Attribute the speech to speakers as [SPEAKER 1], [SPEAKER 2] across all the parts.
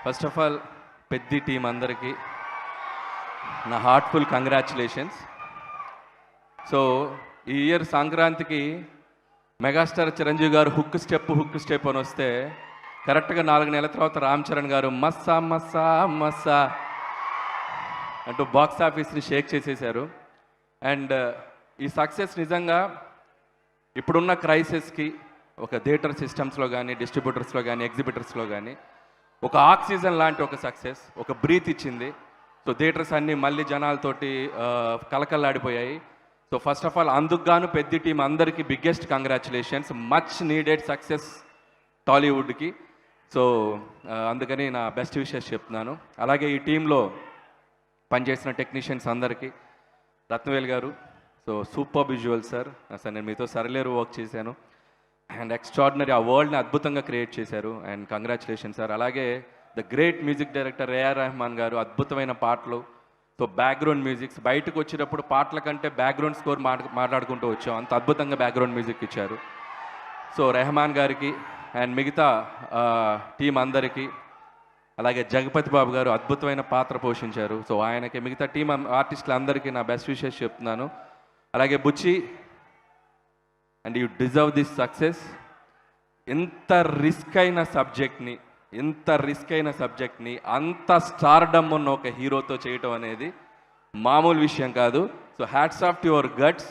[SPEAKER 1] First of all Peddi team అందరికీ నా heartful congratulations. So ఈ ఇయర్ సంక్రాంతికి మెగాస్టార్ చిరంజీవి గారు హుక్ స్టెప్ అని వస్తే కరెక్ట్గా 4 నెలల తర్వాత రామ్ చరణ్ గారు మస్సా మస్సా మస్సా అంటూ బాక్స్ ఆఫీస్ని షేక్ చేసేశారు. అండ్ ఈ సక్సెస్ నిజంగా ఇప్పుడున్న క్రైసిస్కి ఒక థియేటర్ సిస్టమ్స్లో కానీ డిస్ట్రిబ్యూటర్స్లో కానీ ఎగ్జిబిటర్స్లో కానీ ఒక ఆక్సిజన్ లాంటి ఒక సక్సెస్, ఒక బ్రీత్ ఇచ్చింది. సో థియేటర్స్ అన్నీ మళ్ళీ జనాలతోటి కలకల్లాడిపోయాయి. సో ఫస్ట్ ఆఫ్ ఆల్ అందుకు గాను పెద్ద టీం అందరికీ biggest congratulations. Much needed success టాలీవుడ్కి. సో అందుకని నా బెస్ట్ విషెస్ చెప్తున్నాను. అలాగే ఈ టీంలో పనిచేసిన టెక్నీషియన్స్ అందరికీ, రత్నవేల్ గారు సో సూపర్ విజువల్ సార్. అసలు నేను మీతో సరలేరు వర్క్ చేశాను అండ్ ఎక్స్ట్రాడినరీ ఆ వరల్డ్ని అద్భుతంగా క్రియేట్ చేశారు అండ్ కంగ్రాచులేషన్ సార్. అలాగే the great music director AR Rahman గారు, అద్భుతమైన పాటలు. సో బ్యాక్గ్రౌండ్ మ్యూజిక్స్ బయటకు వచ్చేటప్పుడు పాటల కంటే బ్యాక్గ్రౌండ్ స్కోర్ మాట్లాడుకుంటూ వచ్చాం, అంత అద్భుతంగా బ్యాక్గ్రౌండ్ మ్యూజిక్ ఇచ్చారు. సో రెహమాన్ గారికి అండ్ మిగతా టీం అందరికీ, అలాగే జగపతి బాబు గారు అద్భుతమైన పాత్ర పోషించారు. సో ఆయనకి, మిగతా టీం ఆర్టిస్టులు అందరికీ నా బెస్ట్ విషెస్ చెప్తున్నాను. అలాగే Buchi, and you deserve this success. ఎంత రిస్క్ అయిన సబ్జెక్ట్ని అంత స్టార్డమ్ ఉన్న ఒక హీరోతో చేయటం అనేది మామూలు విషయం కాదు. So hats off to your guts.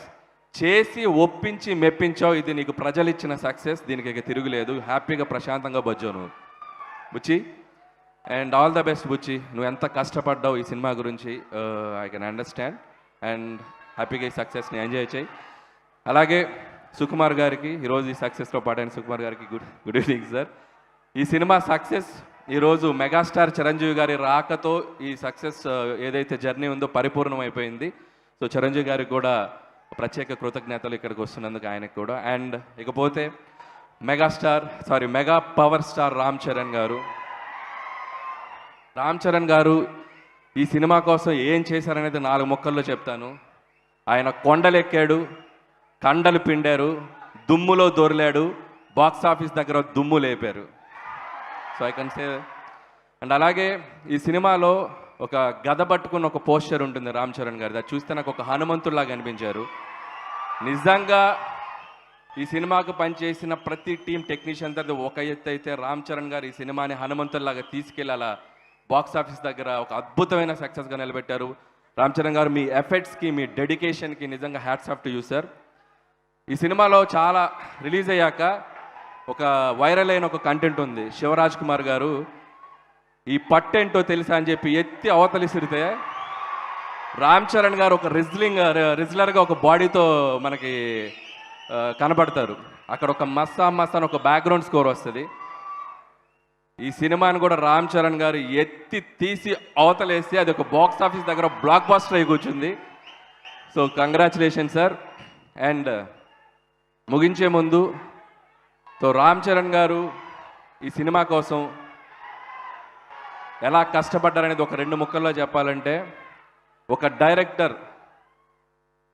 [SPEAKER 1] చేసి ఒప్పించి మెప్పించావు. ఇది నీకు ప్రజలు ఇచ్చిన సక్సెస్, దీనికి ఇక తిరుగులేదు. హ్యాపీగా ప్రశాంతంగా బజ్జావు నువ్వు బుచ్చి. అండ్ ఆల్ ద బెస్ట్ బుచ్చి. నువ్వు ఎంత కష్టపడ్డావు ఈ సినిమా గురించి ఐ కెన్ అండర్స్టాండ్. అండ్ హ్యాపీగా ఈ సక్సెస్ని ఎంజాయ్ చేయి. అలాగే సుకుమార్ గారికి, ఈరోజు ఈ సక్సెస్లో పాటైన సుకుమార్ గారికి గుడ్ ఈవినింగ్ సార్. ఈ సినిమా సక్సెస్ ఈరోజు మెగాస్టార్ చిరంజీవి గారి రాకతో ఈ సక్సెస్ ఏదైతే జర్నీ ఉందో పరిపూర్ణమైపోయింది. సో చిరంజీవి గారికి కూడా ప్రత్యేక కృతజ్ఞతలు ఇక్కడికి వస్తున్నందుకు, ఆయనకు కూడా. అండ్ ఇకపోతే mega power star Ram Charan గారు ఈ సినిమా కోసం ఏం చేశారనేది 4 ముక్కల్లో చెప్తాను. ఆయన కొండలెక్కాడు, కండలు పిండారు, దుమ్ములో దొర్లాడు, బాక్స్ ఆఫీస్ దగ్గర దుమ్ము లేపారు. So I can say. And అలాగే ఈ సినిమాలో ఒక గద పట్టుకున్న ఒక పోస్టర్ ఉంటుంది రామ్ చరణ్ గారిది. అది చూస్తే నాకు ఒక హనుమంతుడిలాగా అనిపించారు. నిజంగా ఈ సినిమాకు పనిచేసిన ప్రతి టీం టెక్నీషియన్ దగ్గర ఒక ఎత్తు అయితే, రామ్ చరణ్ గారు ఈ సినిమాని హనుమంతుడిలాగా తీసుకెళ్ళి అలా బాక్స్ ఆఫీస్ దగ్గర ఒక అద్భుతమైన సక్సెస్గా నిలబెట్టారు. రామ్ చరణ్ గారు, మీ ఎఫర్ట్స్కి, మీ డెడికేషన్కి నిజంగా hats off to you sir. ఈ సినిమాలో చాలా రిలీజ్ అయ్యాక ఒక వైరల్ అయిన ఒక కంటెంట్ ఉంది. శివరాజ్ కుమార్ గారు ఈ పట్టేంటో తెలుసా అని చెప్పి ఎత్తి అవతలిసిరితే రామ్ చరణ్ గారు ఒక రిజ్లర్గా ఒక బాడీతో మనకి కనబడతారు. అక్కడ ఒక మస్సా అని ఒక బ్యాక్గ్రౌండ్ స్కోర్ వస్తుంది. ఈ సినిమాని కూడా రామ్ చరణ్ గారు ఎత్తి తీసి అవతలేసి అది ఒక బాక్స్ ఆఫీస్ దగ్గర బ్లాక్ బస్టర్ అయి కూర్చుంది. So congratulation sir. అండ్ ముగించే ముందు, సో రామ్ చరణ్ గారు ఈ సినిమా కోసం ఎలా కష్టపడ్డారనేది ఒక 2 ముక్కల్లో చెప్పాలంటే, ఒక డైరెక్టర్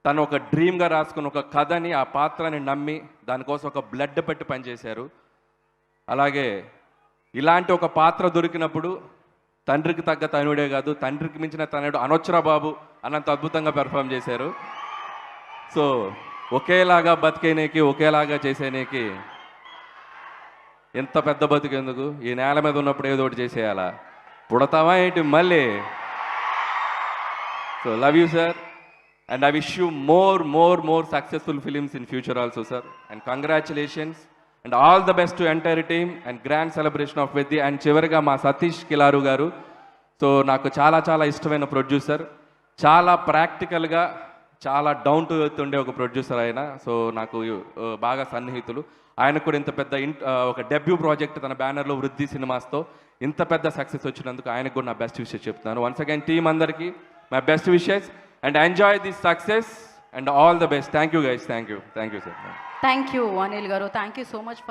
[SPEAKER 1] తను ఒక డ్రీమ్గా రాసుకున్న ఒక కథని, ఆ పాత్రని నమ్మి దానికోసం ఒక బ్లడ్ పెట్టి పనిచేశారు. అలాగే ఇలాంటి ఒక పాత్ర దొరికినప్పుడు తండ్రికి తగ్గ తనుడే కాదు, తండ్రికి మించిన తనుడు అనొచ్చరా బాబు అన్నంత అద్భుతంగా పెర్ఫామ్ చేశారు. సో ఒకేలాగా బతికేనేకి, ఒకేలాగా చేసేనేకి ఎంత పెద్ద బతికేందుకు, ఈ నేల మీద ఉన్నప్పుడు ఏదో ఒకటి చేసేయాలా, పుడతావా ఏంటి మళ్ళీ. So love you sir and I wish you more successful films in future also sir. And congratulations and all the best to entire team and grand celebration of Peddi. And చివరిగా మా సతీష్ కిలారు గారు, సో నాకు చాలా ఇష్టమైన ప్రొడ్యూసర్. చాలా ప్రాక్టికల్గా, చాలా down to earth ఉండే ఒక ప్రొడ్యూసర్ ఆయన. సో నాకు బాగా సన్నిహితులు. ఆయనకు కూడా ఇంత పెద్ద ఒక డెబ్యూ ప్రాజెక్ట్ తన బ్యానర్లో వృద్ధి సినిమాస్తో ఇంత పెద్ద సక్సెస్ వచ్చినందుకు ఆయనకు కూడా నా బెస్ట్ విషెస్ చెప్తున్నాను. వన్స్ అగైన్ టీమ్ అందరికీ my best wishes and enjoy this success and all the best. Thank you guys. Thank you sir.
[SPEAKER 2] Thank you Anil గారు. Thank you so much.